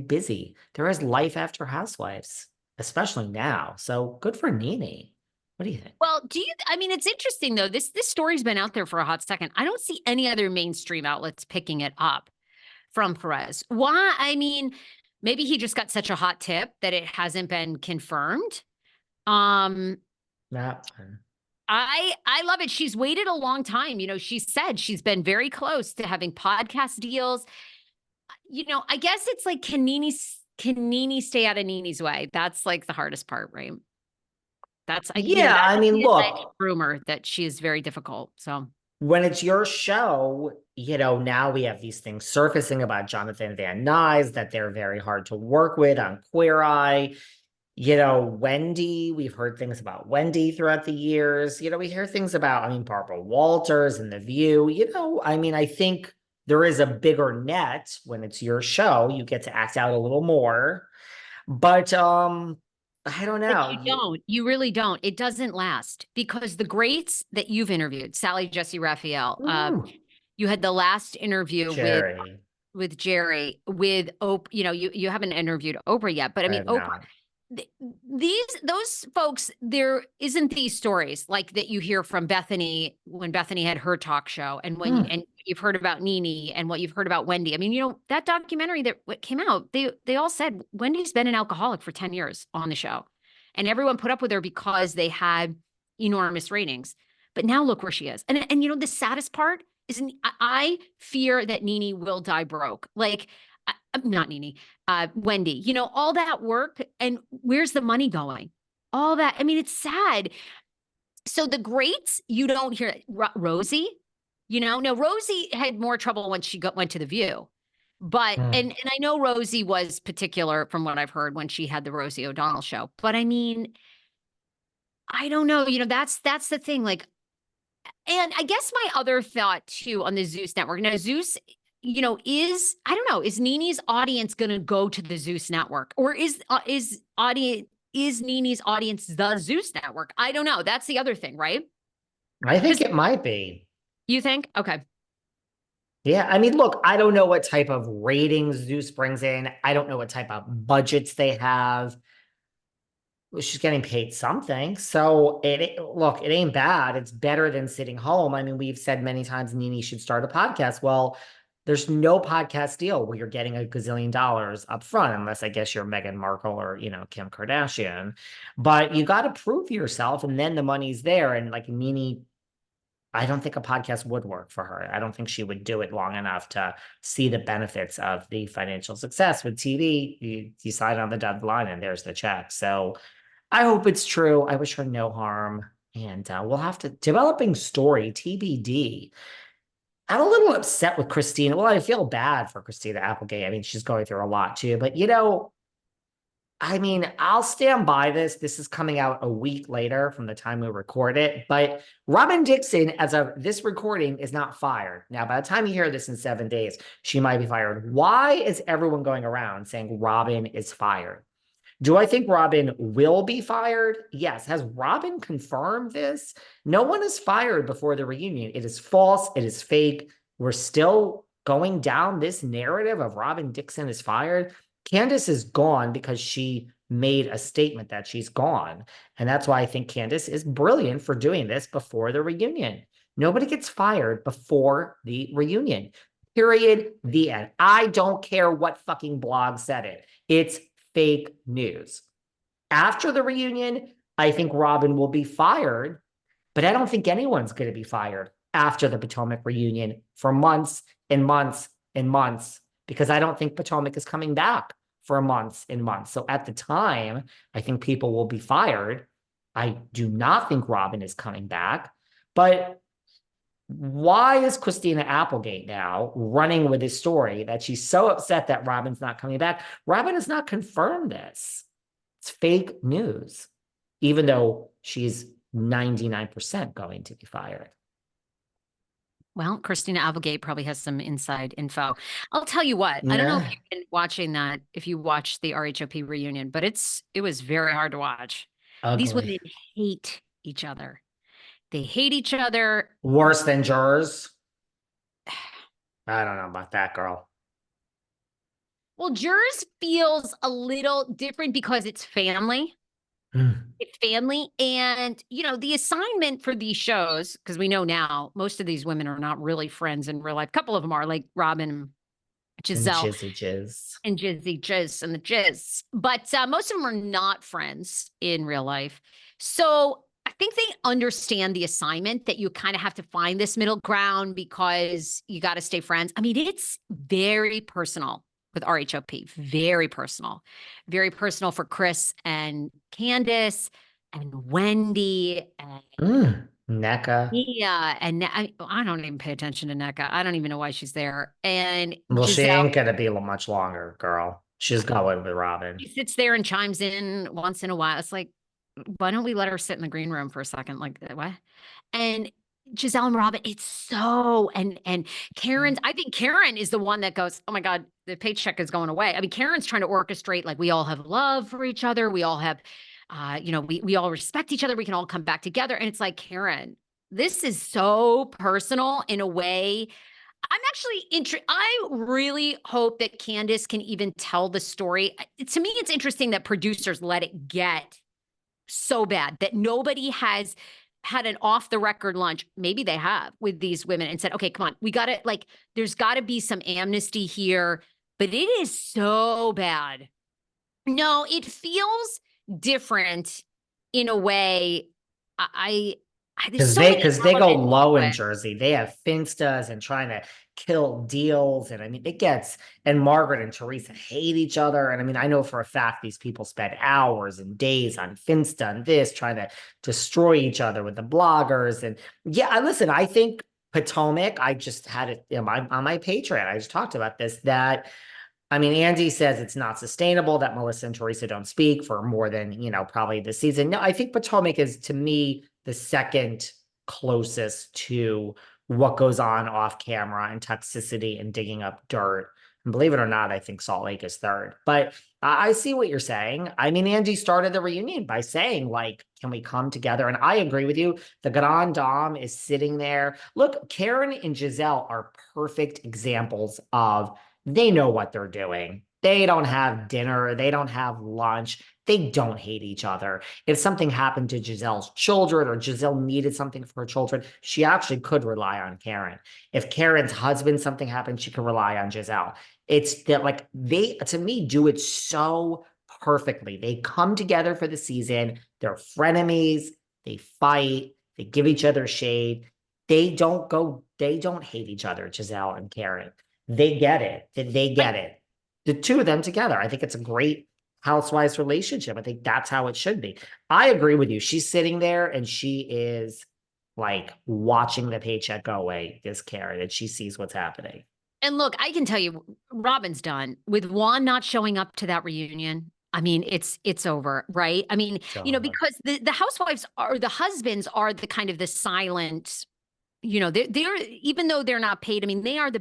busy. There is life after Housewives, especially now. So good for Nene. What do you think? Well, I mean, it's interesting though. This story's been out there for a hot second. I don't see any other mainstream outlets picking it up from Perez. Why? I mean, maybe he just got such a hot tip that it hasn't been confirmed. Um, That one. I love it. She's waited a long time. She said she's been very close to having podcast deals. I guess it's like, can Nene stay out of Nene's way? That's like the hardest part, right? Yeah, That's I mean, a look, rumor that she is very difficult. So when it's your show, now we have these things surfacing about Jonathan Van Nuys that they're very hard to work with on Queer Eye. Wendy, we've heard things about Wendy throughout the years. We hear things about, Barbara Walters and The View. I think there is a bigger net when it's your show. You get to act out a little more. But I don't But know. you don't. You really don't. It doesn't last because the greats that you've interviewed, Sally Jesse Raphael, you had the last interview Jerry. with Jerry, with Oprah. You haven't interviewed Oprah yet, but I I mean, have Oprah, not. those folks, there isn't these stories like that you hear from Bethany when Bethany had her talk show, and and you've heard about Nene and what you've heard about Wendy. I mean, that documentary that came out, they all said Wendy's been an alcoholic for 10 years on the show, and everyone put up with her because they had enormous ratings. But now look where she is, and the saddest part is I fear that Nene will die broke. Like, not Nene, Wendy, all that work, and where's the money going? All that. I mean, it's sad. So the greats, you don't hear Rosie, no, Rosie had more trouble when she went to The View. But, and I know Rosie was particular from what I've heard when she had the Rosie O'Donnell show. But I mean, I don't know, that's the thing. Like, and I guess my other thought too on the Zeus network. Now, Zeus, I don't know, is Nene's audience going to go to the Zeus network, or is Nene's audience the Zeus network? I don't know. That's the other thing, right? I think it might be. You think? Okay. Yeah, look, I don't know what type of ratings Zeus brings in. I don't know what type of budgets they have. She's getting paid something. So look, it ain't bad. It's better than sitting home. We've said many times Nene should start a podcast. Well, there's no podcast deal where you're getting a gazillion dollars up front, unless I guess you're Meghan Markle or, Kim Kardashian. But you got to prove yourself, and then the money's there. And like Nene, I don't think a podcast would work for her. I don't think she would do it long enough to see the benefits of the financial success. With TV, you sign on the dotted line and there's the check. So I hope it's true. I wish her no harm. And we'll have to developing story TBD. I'm a little upset with Christina. Well, I feel bad for Christina Applegate. She's going through a lot too. But I'll stand by this. This is coming out a week later from the time we record it. But Robin Dixon, as of this recording, is not fired. Now, by the time you hear this in 7 days, she might be fired. Why is everyone going around saying Robin is fired? Do I think Robin will be fired? Yes. Has Robin confirmed this? No one is fired before the reunion. It is false. It is fake. We're still going down this narrative of Robin Dixon is fired. Candace is gone because she made a statement that she's gone. And that's why I think Candace is brilliant for doing this before the reunion. Nobody gets fired before the reunion. Period. The end. I don't care what fucking blog said it. It's fake news. After the reunion, I think Robin will be fired, but I don't think anyone's going to be fired after the Potomac reunion for months and months and months, because I don't think Potomac is coming back for months and months. So at the time, I think people will be fired. I do not think Robin is coming back, but why is Christina Applegate now running with this story that she's so upset that Robin's not coming back? Robin has not confirmed this. It's fake news, even though she's 99% going to be fired. Well, Christina Applegate probably has some inside info. I'll tell you what, I don't know if you've been watching that, if you watched the RHOP reunion, but it was very hard to watch. Ugly. These women hate each other. They hate each other. Worse than jurors. I don't know about that, girl. Well, Jers feels a little different because it's family. Mm. It's family. And, the assignment for these shows, because we know now most of these women are not really friends in real life. A couple of them are, like Robin and And Giselle Jizzy Jizz. and Jizzy Jizz and the Jizz. But most of them are not friends in real life. So I think they understand the assignment that you kind of have to find this middle ground because you got to stay friends. I mean, it's very personal with RHOP, very personal for Chris and Candace and Wendy and NECA. Mia. And I don't even pay attention to NECA. I don't even know why she's there. And Well, she Giselle. ain't gonna be much longer, girl. She's going with Robin. She sits there and chimes in once in a while. It's like, why don't we let her sit in the green room for a second? Like, what? And Giselle and Robin, it's so, and Karen's, I think Karen is the one that goes, oh my God, the paycheck is going away. I mean, Karen's trying to orchestrate, like, we all have love for each other. We all have, we all respect each other. We can all come back together. And it's like, Karen, this is so personal in a way. I'm actually I really hope that Candace can even tell the story. To me, it's interesting that producers let it get so bad that nobody has had an off the record lunch. Maybe they have with these women and said, okay, come on, we got to, like, there's got to be some amnesty here, but it is so bad. No, it feels different in a way. There's so many Because they go elements low to in it. Jersey. They have finstas and trying to kill deals. And I mean, it gets, and Margaret and Teresa hate each other. And I mean, I know for a fact these people spend hours and days on Finsta and this, trying to destroy each other with the bloggers. And yeah, listen, I think Potomac, I just had it on my Patreon. I just talked about this, that I mean, Andy says it's not sustainable that Melissa and Teresa don't speak for more than, probably the season. No, I think Potomac is, to me, the second closest to what goes on off camera and toxicity and digging up dirt. And believe it or not, I think Salt Lake is third. But I see what you're saying. I mean, Andy started the reunion by saying, like, can we come together? And I agree with you. The Grand Dame is sitting there. Look, Karen and Giselle are perfect examples of they know what they're doing. They don't have dinner. They don't have lunch. They don't hate each other. If something happened to Giselle's children or Giselle needed something for her children, she actually could rely on Karen. If Karen's husband, something happened, she could rely on Giselle. It's that, like, they, to me, do it so perfectly. They come together for the season. They're frenemies. They fight. They give each other shade. They don't hate each other, Giselle and Karen. They get it. They get it. The two of them together. I think it's a great housewives relationship. I think that's how it should be. I agree with you. She's sitting there and she is like watching the paycheck go away, this Karen, and she sees what's happening. And look, I can tell you, Robin's done with Juan not showing up to that reunion. I mean, it's over, right? I mean, because the housewives are, the husbands are the kind of the silent, they're even though they're not paid. I mean, they are the